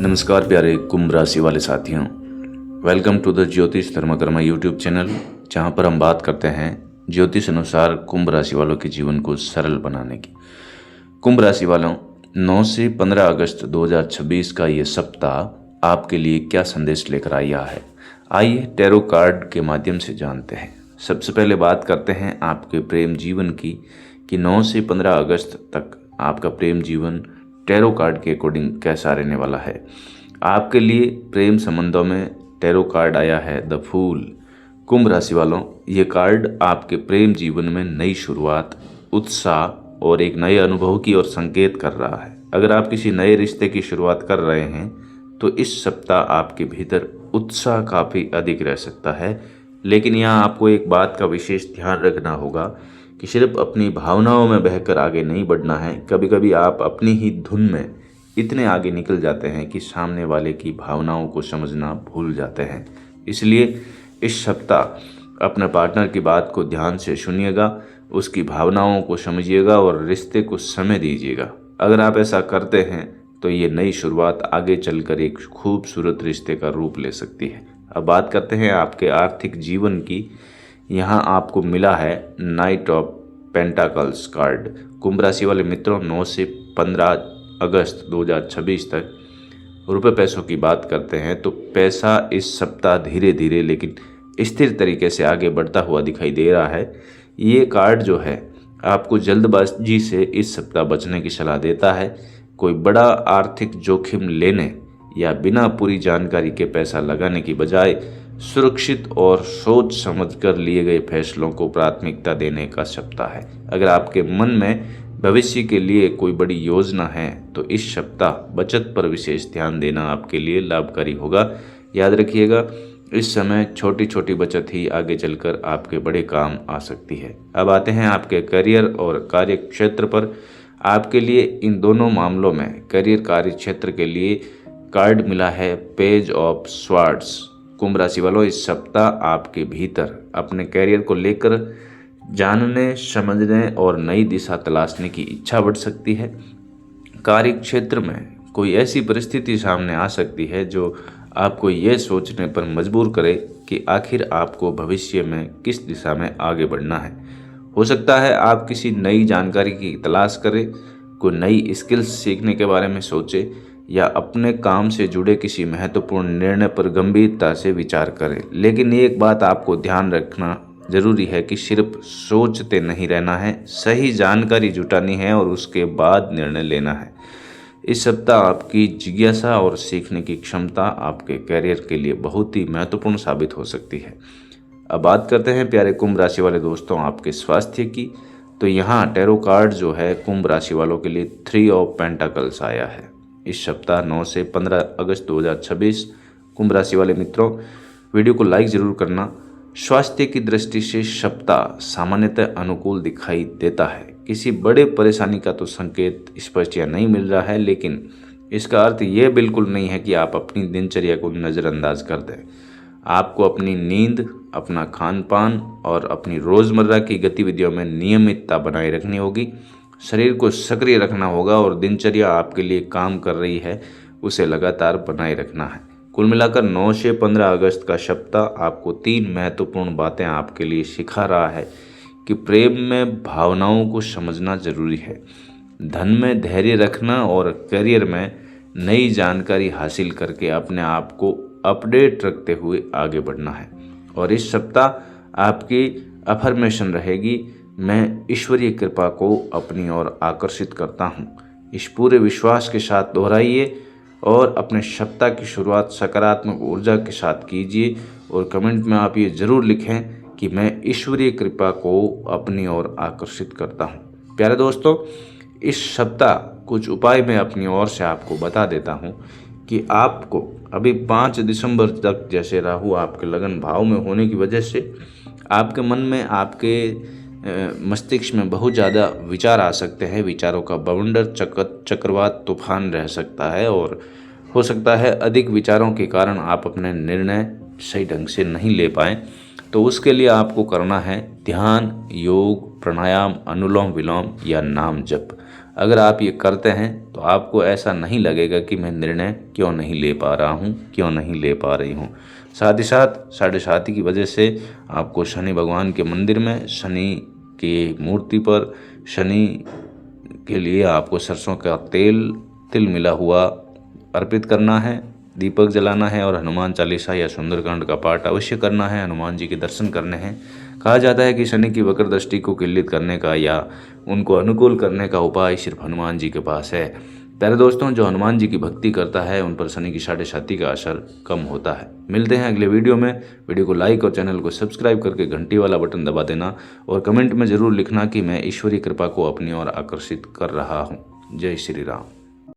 नमस्कार प्यारे कुंभ राशि वाले साथियों, वेलकम टू द ज्योतिष धर्मकर्मा यूट्यूब चैनल, जहां पर हम बात करते हैं ज्योतिष अनुसार कुंभ राशि वालों के जीवन को सरल बनाने की। कुंभ राशि वालों, 9 से 15 अगस्त 2026 का ये सप्ताह आपके लिए क्या संदेश लेकर आया है, आइए टैरो कार्ड के माध्यम से जानते हैं। सबसे पहले बात करते हैं आपके प्रेम जीवन की कि 9 से 15 अगस्त तक आपका प्रेम जीवन टैरो कार्ड के अकॉर्डिंग कैसा रहने वाला है। आपके लिए प्रेम संबंधों में टैरो कार्ड आया है द फूल। कुंभ राशि वालों, ये कार्ड आपके प्रेम जीवन में नई शुरुआत, उत्साह और एक नए अनुभव की ओर संकेत कर रहा है। अगर आप किसी नए रिश्ते की शुरुआत कर रहे हैं तो इस सप्ताह आपके भीतर उत्साह काफ़ी अधिक रह सकता है, लेकिन यहाँ आपको एक बात का विशेष ध्यान रखना होगा कि सिर्फ अपनी भावनाओं में बहकर आगे नहीं बढ़ना है। कभी कभी आप अपनी ही धुन में इतने आगे निकल जाते हैं कि सामने वाले की भावनाओं को समझना भूल जाते हैं। इसलिए इस सप्ताह अपने पार्टनर की बात को ध्यान से सुनिएगा, उसकी भावनाओं को समझिएगा और रिश्ते को समय दीजिएगा। अगर आप ऐसा करते हैं तो ये नई शुरुआत आगे चलकर एक खूबसूरत रिश्ते का रूप ले सकती है। अब बात करते हैं आपके आर्थिक जीवन की। यहाँ आपको मिला है नाइट ऑफ पेंटाकल्स कार्ड। कुंभ राशि वाले मित्रों, 9 से 15 अगस्त 2026 तक रुपए पैसों की बात करते हैं तो पैसा इस सप्ताह धीरे धीरे लेकिन स्थिर तरीके से आगे बढ़ता हुआ दिखाई दे रहा है। ये कार्ड जो है आपको जल्दबाजी से इस सप्ताह बचने की सलाह देता है। कोई बड़ा आर्थिक जोखिम लेने या बिना पूरी जानकारी के पैसा लगाने की बजाय सुरक्षित और सोच समझकर लिए गए फैसलों को प्राथमिकता देने का सप्ताह है। अगर आपके मन में भविष्य के लिए कोई बड़ी योजना है तो इस सप्ताह बचत पर विशेष ध्यान देना आपके लिए लाभकारी होगा। याद रखिएगा, इस समय छोटी छोटी बचत ही आगे चलकर आपके बड़े काम आ सकती है। अब आते हैं आपके करियर और कार्य क्षेत्र पर। आपके लिए इन दोनों मामलों में करियर कार्य क्षेत्र के लिए कार्ड मिला है पेज ऑफ स्वॉर्ड्स। कुंभ राशि वालों, इस सप्ताह आपके भीतर अपने करियर को लेकर जानने, समझने और नई दिशा तलाशने की इच्छा बढ़ सकती है। कार्य क्षेत्र में कोई ऐसी परिस्थिति सामने आ सकती है जो आपको ये सोचने पर मजबूर करे कि आखिर आपको भविष्य में किस दिशा में आगे बढ़ना है। हो सकता है आप किसी नई जानकारी की तलाश करें, कोई नई स्किल्स सीखने के बारे में सोचे या अपने काम से जुड़े किसी महत्वपूर्ण निर्णय पर गंभीरता से विचार करें। लेकिन एक बात आपको ध्यान रखना जरूरी है कि सिर्फ सोचते नहीं रहना है, सही जानकारी जुटानी है और उसके बाद निर्णय लेना है। इस सप्ताह आपकी जिज्ञासा और सीखने की क्षमता आपके करियर के लिए बहुत ही महत्वपूर्ण साबित हो सकती है। अब बात करते हैं प्यारे कुंभ राशि वाले दोस्तों आपके स्वास्थ्य की। तो यहाँ टैरो कार्ड जो है कुंभ राशि वालों के लिए 3 ऑफ पेंटाकल्स आया है। इस सप्ताह 9 से 15 अगस्त 2026 कुंभ राशि वाले मित्रों, वीडियो को लाइक जरूर करना। स्वास्थ्य की दृष्टि से सप्ताह सामान्यतः अनुकूल दिखाई देता है। किसी बड़े परेशानी का तो संकेत स्पष्ट या नहीं मिल रहा है, लेकिन इसका अर्थ ये बिल्कुल नहीं है कि आप अपनी दिनचर्या को नज़रअंदाज कर दें। आपको अपनी नींद, अपना खान पान और अपनी रोज़मर्रा की गतिविधियों में नियमितता बनाए रखनी होगी। शरीर को सक्रिय रखना होगा और दिनचर्या आपके लिए काम कर रही है उसे लगातार बनाए रखना है। कुल मिलाकर 9 से 15 अगस्त का सप्ताह आपको 3 महत्वपूर्ण बातें आपके लिए सिखा रहा है कि प्रेम में भावनाओं को समझना जरूरी है, धन में धैर्य रखना और करियर में नई जानकारी हासिल करके अपने आप को अपडेट रखते हुए आगे बढ़ना है। और इस सप्ताह आपकी अफर्मेशन रहेगी, मैं ईश्वरीय कृपा को अपनी ओर आकर्षित करता हूँ। इस पूरे विश्वास के साथ दोहराइए और अपने सप्ताह की शुरुआत सकारात्मक ऊर्जा के साथ कीजिए और कमेंट में आप ये ज़रूर लिखें कि मैं ईश्वरीय कृपा को अपनी ओर आकर्षित करता हूँ। प्यारे दोस्तों, इस सप्ताह कुछ उपाय मैं अपनी ओर से आपको बता देता हूँ कि आपको अभी 5 दिसंबर तक, जैसे राहु आपके लगन भाव में होने की वजह से आपके मन में, आपके मस्तिष्क में बहुत ज़्यादा विचार आ सकते हैं। विचारों का बवंडर चक्रवात तूफान रह सकता है और हो सकता है अधिक विचारों के कारण आप अपने निर्णय सही ढंग से नहीं ले पाएँ। तो उसके लिए आपको करना है ध्यान, योग, प्राणायाम, अनुलोम विलोम या नाम जप। अगर आप ये करते हैं तो आपको ऐसा नहीं लगेगा कि मैं निर्णय क्यों नहीं ले पा रहा हूँ, क्यों नहीं ले पा रही हूँ। साथ ही साथ 7.5 की वजह से आपको शनि भगवान के मंदिर में, शनि की मूर्ति पर, शनि के लिए आपको सरसों का तिल मिला हुआ अर्पित करना है, दीपक जलाना है और हनुमान चालीसा या सुंदरकांड का पाठ अवश्य करना है। हनुमान जी के दर्शन करने हैं। कहा जाता है कि शनि की वक्र दृष्टि को किल्लित करने का या उनको अनुकूल करने का उपाय सिर्फ हनुमान जी के पास है। प्यारे दोस्तों, जो हनुमान जी की भक्ति करता है उन पर शनि की 7.5 का असर कम होता है। मिलते हैं अगले वीडियो में। वीडियो को लाइक और चैनल को सब्सक्राइब करके घंटी वाला बटन दबा देना और कमेंट में ज़रूर लिखना कि मैं ईश्वरीय कृपा को अपनी ओर आकर्षित कर रहा हूँ। जय श्री राम।